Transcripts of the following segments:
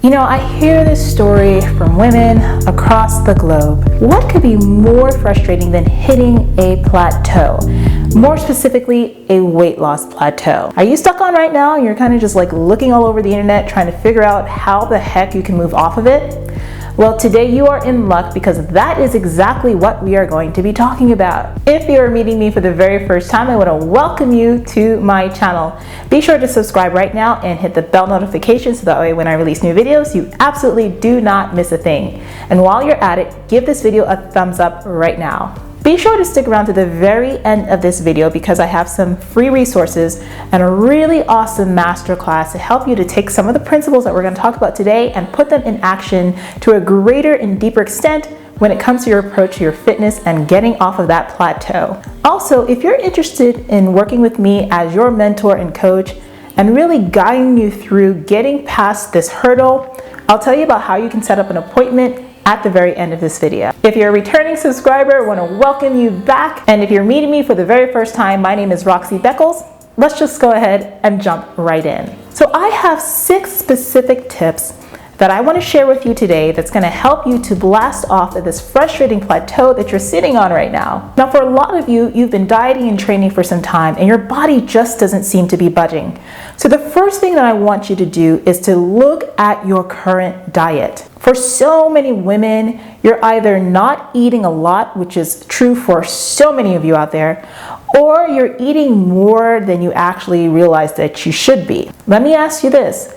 You know, I hear this story from women across the globe. What could be more frustrating than hitting a plateau? More specifically, a weight loss plateau. Are you stuck on right now and you're kind of just like looking all over the internet trying to figure out how the heck you can move off of it? Well, today you are in luck because that is exactly what we are going to be talking about. If you are meeting me for the very first time, I want to welcome you to my channel. Be sure to subscribe right now and hit the bell notification so that way when I release new videos, you absolutely do not miss a thing. And while you're at it, give this video a thumbs up right now. Be sure to stick around to the very end of this video because I have some free resources and a really awesome masterclass to help you to take some of the principles that we're going to talk about today and put them in action to a greater and deeper extent when it comes to your approach to your fitness and getting off of that plateau. Also, if you're interested in working with me as your mentor and coach and really guiding you through getting past this hurdle, I'll tell you about how you can set up an appointment at the very end of this video. If you're a returning subscriber, I want to welcome you back. And if you're meeting me for the very first time, my name is Roxy Beckles. Let's just go ahead and jump right in. So I have 6 specific tips that I want to share with you today that's going to help you to blast off of this frustrating plateau that you're sitting on right now. Now, for a lot of you, you've been dieting and training for some time and your body just doesn't seem to be budging. So the first thing that I want you to do is to look at your current diet. For so many women, you're either not eating a lot, which is true for so many of you out there, or you're eating more than you actually realize that you should be. Let me ask you this.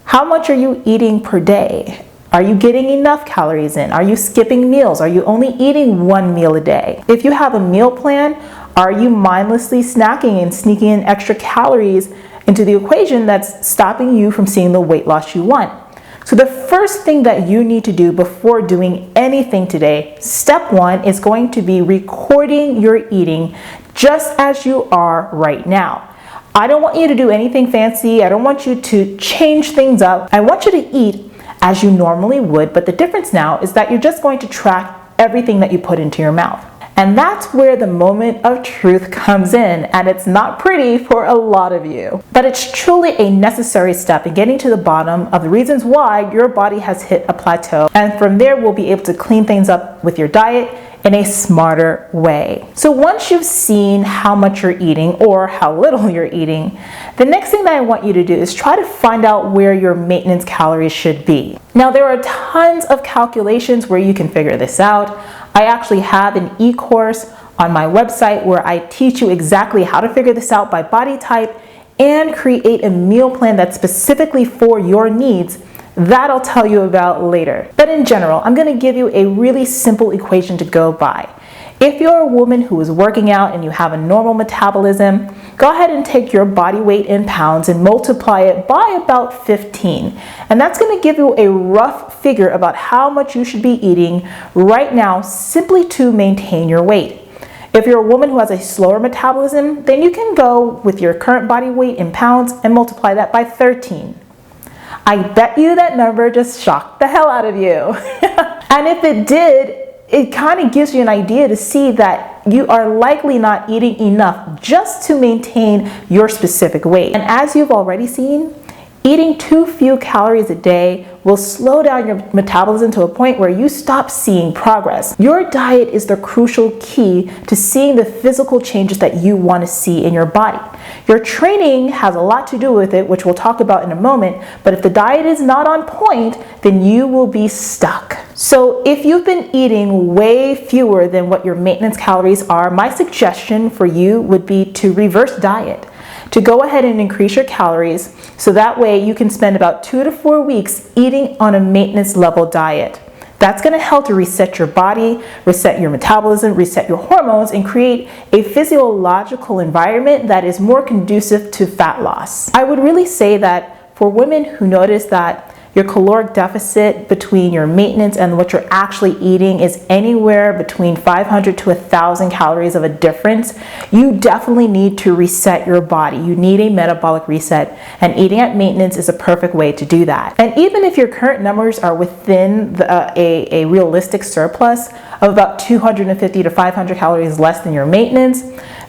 How much are you eating per day? Are you getting enough calories in? Are you skipping meals? Are you only eating 1 meal a day? If you have a meal plan, are you mindlessly snacking and sneaking in extra calories into the equation that's stopping you from seeing the weight loss you want? So the first thing that you need to do before doing anything today, step 1 is going to be recording your eating just as you are right now. I don't want you to do anything fancy. I don't want you to change things up. I want you to eat as you normally would, but the difference now is that you're just going to track everything that you put into your mouth. And that's where the moment of truth comes in, and it's not pretty for a lot of you. But it's truly a necessary step in getting to the bottom of the reasons why your body has hit a plateau. And from there, we'll be able to clean things up with your diet in a smarter way. So once you've seen how much you're eating or how little you're eating, the next thing that I want you to do is try to find out where your maintenance calories should be. Now, there are tons of calculations where you can figure this out. I actually have an e-course on my website where I teach you exactly how to figure this out by body type and create a meal plan that's specifically for your needs that I'll tell you about later. But in general, I'm going to give you a really simple equation to go by. If you're a woman who is working out and you have a normal metabolism, go ahead and take your body weight in pounds and multiply it by about 15. And that's going to give you a rough figure about how much you should be eating right now simply to maintain your weight. If you're a woman who has a slower metabolism, then you can go with your current body weight in pounds and multiply that by 13. I bet you that number just shocked the hell out of you. And if it did, it kind of gives you an idea to see that you are likely not eating enough just to maintain your specific weight. And as you've already seen, eating too few calories a day will slow down your metabolism to a point where you stop seeing progress. Your diet is the crucial key to seeing the physical changes that you want to see in your body. Your training has a lot to do with it, which we'll talk about in a moment, but if the diet is not on point, then you will be stuck. So if you've been eating way fewer than what your maintenance calories are, my suggestion for you would be to reverse diet. To go ahead and increase your calories so that way you can spend about 2 to 4 weeks eating on a maintenance level diet. That's going to help to reset your body, reset your metabolism, reset your hormones, and create a physiological environment that is more conducive to fat loss. I would really say that for women who notice that your caloric deficit between your maintenance and what you're actually eating is anywhere between 500 to 1,000 calories of a difference, you definitely need to reset your body. You need a metabolic reset, and eating at maintenance is a perfect way to do that. And even if your current numbers are within a realistic surplus of about 250 to 500 calories less than your maintenance,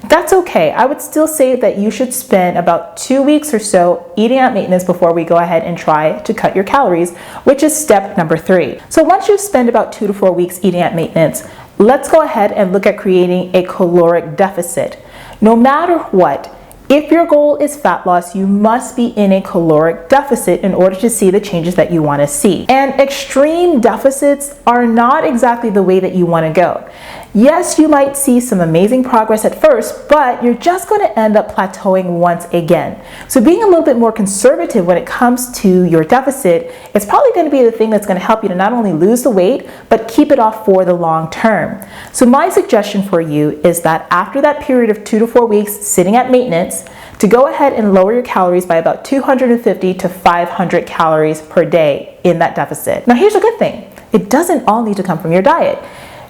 That's okay. I would still say that you should spend about 2 weeks or so eating at maintenance before we go ahead and try to cut your calories, which is step number 3. So once you spend about 2 to 4 weeks eating at maintenance, let's go ahead and look at creating a caloric deficit. No matter what, if your goal is fat loss, you must be in a caloric deficit in order to see the changes that you want to see. And extreme deficits are not exactly the way that you want to go. Yes, you might see some amazing progress at first, but you're just going to end up plateauing once again. So being a little bit more conservative when it comes to your deficit, it's probably going to be the thing that's going to help you to not only lose the weight, but keep it off for the long term. So my suggestion for you is that after that period of 2 to 4 weeks sitting at maintenance, to go ahead and lower your calories by about 250 to 500 calories per day in that deficit. Now here's a good thing. It doesn't all need to come from your diet.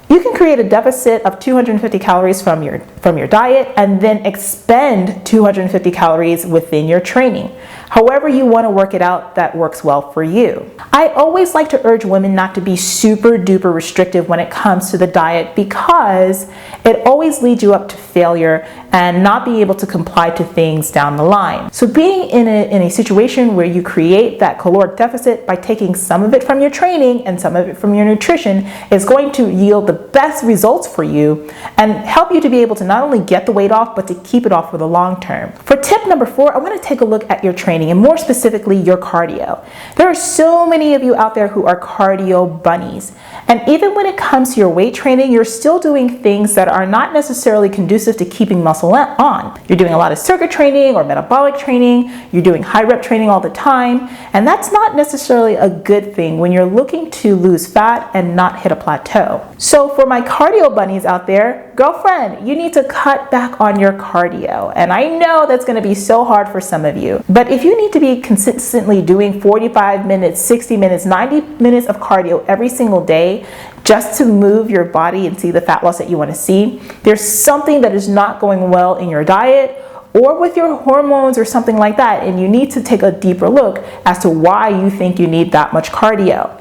You can create a deficit of 250 calories from your diet and then expend 250 calories within your training. However you want to work it out, that works well for you. I always like to urge women not to be super duper restrictive when it comes to the diet because it always leads you up to failure and not be able to comply to things down the line. So being in a situation where you create that caloric deficit by taking some of it from your training and some of it from your nutrition is going to yield the best results for you and help you to be able to not only get the weight off, but to keep it off for the long term. For tip number 4, I want to take a look at your training and more specifically your cardio. There are so many of you out there who are cardio bunnies. And even when it comes to your weight training, you're still doing things that are not necessarily conducive to keeping muscle on. You're doing a lot of circuit training or metabolic training, you're doing high rep training all the time, and that's not necessarily a good thing when you're looking to lose fat and not hit a plateau. So for my cardio bunnies out there, girlfriend, you need to cut back on your cardio. And I know that's going to be so hard for some of you, but if you need to be consistently doing 45 minutes, 60 minutes, 90 minutes of cardio every single day just to move your body and see the fat loss that you want to see, there's something that is not going well in your diet or with your hormones or something like that, and you need to take a deeper look as to why you think you need that much cardio.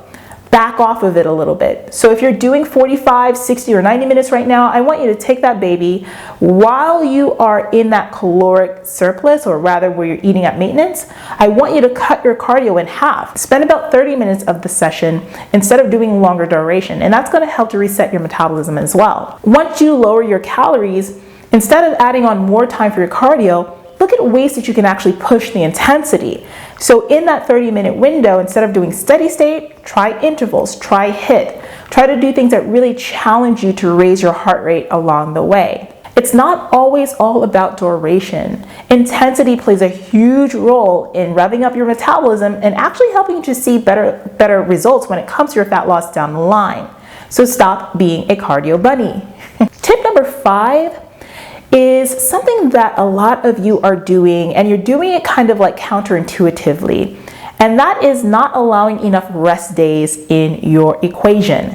Back off of it a little bit. So if you're doing 45, 60, or 90 minutes right now, I want you to take that baby while you are in that caloric surplus, or rather where you're eating at maintenance. I want you to cut your cardio in half. Spend about 30 minutes of the session instead of doing longer duration, and that's going to help to reset your metabolism as well. Once you lower your calories, instead of adding on more time for your cardio, look at ways that you can actually push the intensity. So in that 30-minute window, instead of doing steady state, try intervals, try HIIT. Try to do things that really challenge you to raise your heart rate along the way. It's not always all about duration. Intensity plays a huge role in revving up your metabolism and actually helping you to see better results when it comes to your fat loss down the line. So stop being a cardio bunny. Tip number 5 is something that a lot of you are doing, and you're doing it kind of like counterintuitively, and that is not allowing enough rest days in your equation.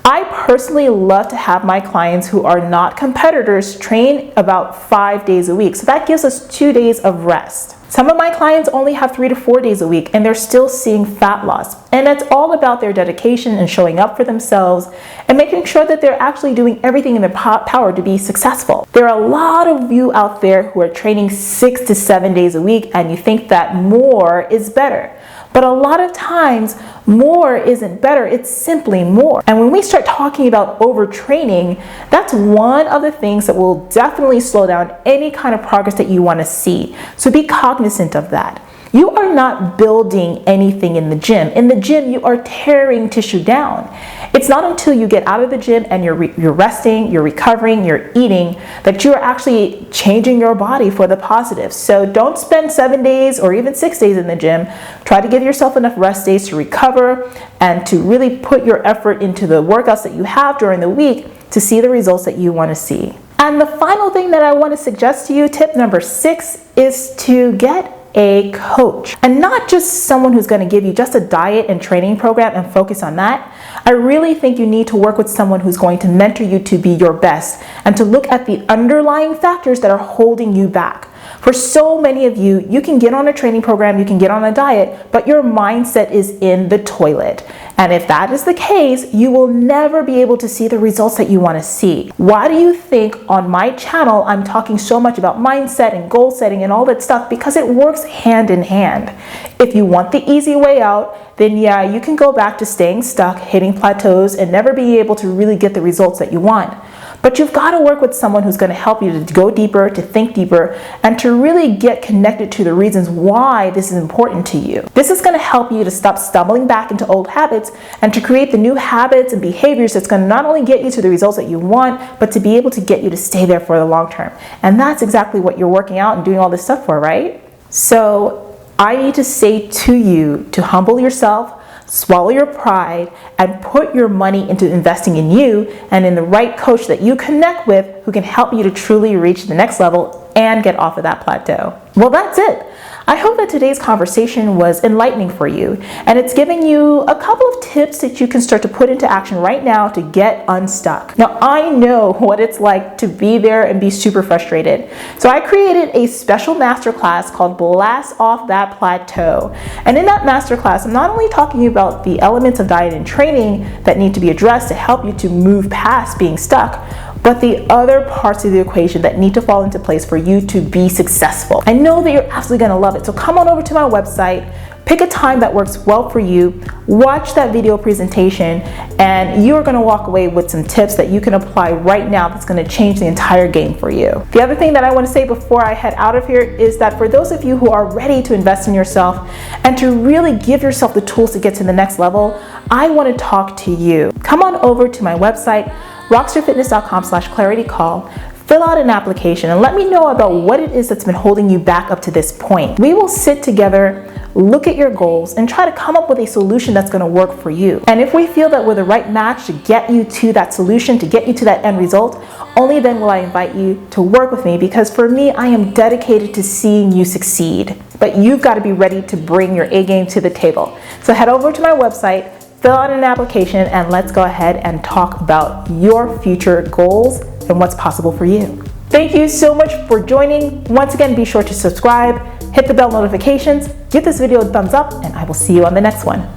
I personally love to have my clients who are not competitors train about 5 days a week. So that gives us 2 days of rest. Some of my clients only have 3 to 4 days a week and they're still seeing fat loss. And it's all about their dedication and showing up for themselves and making sure that they're actually doing everything in their power to be successful. There are a lot of you out there who are training 6 to 7 days a week and you think that more is better. But a lot of times, more isn't better, it's simply more. And when we start talking about overtraining, that's one of the things that will definitely slow down any kind of progress that you want to see. So be cognizant of that. You are not building anything in the gym. In the gym, you are tearing tissue down. It's not until you get out of the gym and you're resting, you're recovering, you're eating, that you are actually changing your body for the positive. So don't spend 7 days or even 6 days in the gym. Try to give yourself enough rest days to recover and to really put your effort into the workouts that you have during the week to see the results that you want to see. And the final thing that I want to suggest to you, tip number 6, is to get a coach, and not just someone who's going to give you just a diet and training program and focus on that. I really think you need to work with someone who's going to mentor you to be your best and to look at the underlying factors that are holding you back. For so many of you, you can get on a training program, you can get on a diet, but your mindset is in the toilet. And if that is the case, you will never be able to see the results that you want to see. Why do you think on my channel I'm talking so much about mindset and goal setting and all that stuff? Because it works hand in hand. If you want the easy way out, then yeah, you can go back to staying stuck, hitting plateaus, and never be able to really get the results that you want. But you've got to work with someone who's going to help you to go deeper, to think deeper, and to really get connected to the reasons why this is important to you. This is going to help you to stop stumbling back into old habits and to create the new habits and behaviors that's going to not only get you to the results that you want, but to be able to get you to stay there for the long term. And that's exactly what you're working out and doing all this stuff for, right? So I need to say to you to humble yourself, swallow your pride, and put your money into investing in you and in the right coach that you connect with who can help you to truly reach the next level and get off of that plateau. Well, that's it. I hope that today's conversation was enlightening for you, and it's giving you a couple of tips that you can start to put into action right now to get unstuck. Now, I know what it's like to be there and be super frustrated. So I created a special masterclass called Blast Off That Plateau. And in that masterclass, I'm not only talking about the elements of diet and training that need to be addressed to help you to move past being stuck, but the other parts of the equation that need to fall into place for you to be successful. I know that you're absolutely gonna love it. So come on over to my website, pick a time that works well for you, watch that video presentation, and you're gonna walk away with some tips that you can apply right now that's gonna change the entire game for you. The other thing that I wanna say before I head out of here is that for those of you who are ready to invest in yourself and to really give yourself the tools to get to the next level, I wanna talk to you. Come on over to my website, rockstarfitness.com/claritycall, fill out an application and let me know about what it is that's been holding you back up to this point. We will sit together, look at your goals, and try to come up with a solution that's gonna work for you. And if we feel that we're the right match to get you to that solution, to get you to that end result, only then will I invite you to work with me, because for me, I am dedicated to seeing you succeed. But you've got to be ready to bring your A game to the table. So head over to my website, fill out an application, and let's go ahead and talk about your future goals and what's possible for you. Thank you so much for joining. Once again, be sure to subscribe, hit the bell notifications, give this video a thumbs up, and I will see you on the next one.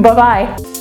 Bye-bye.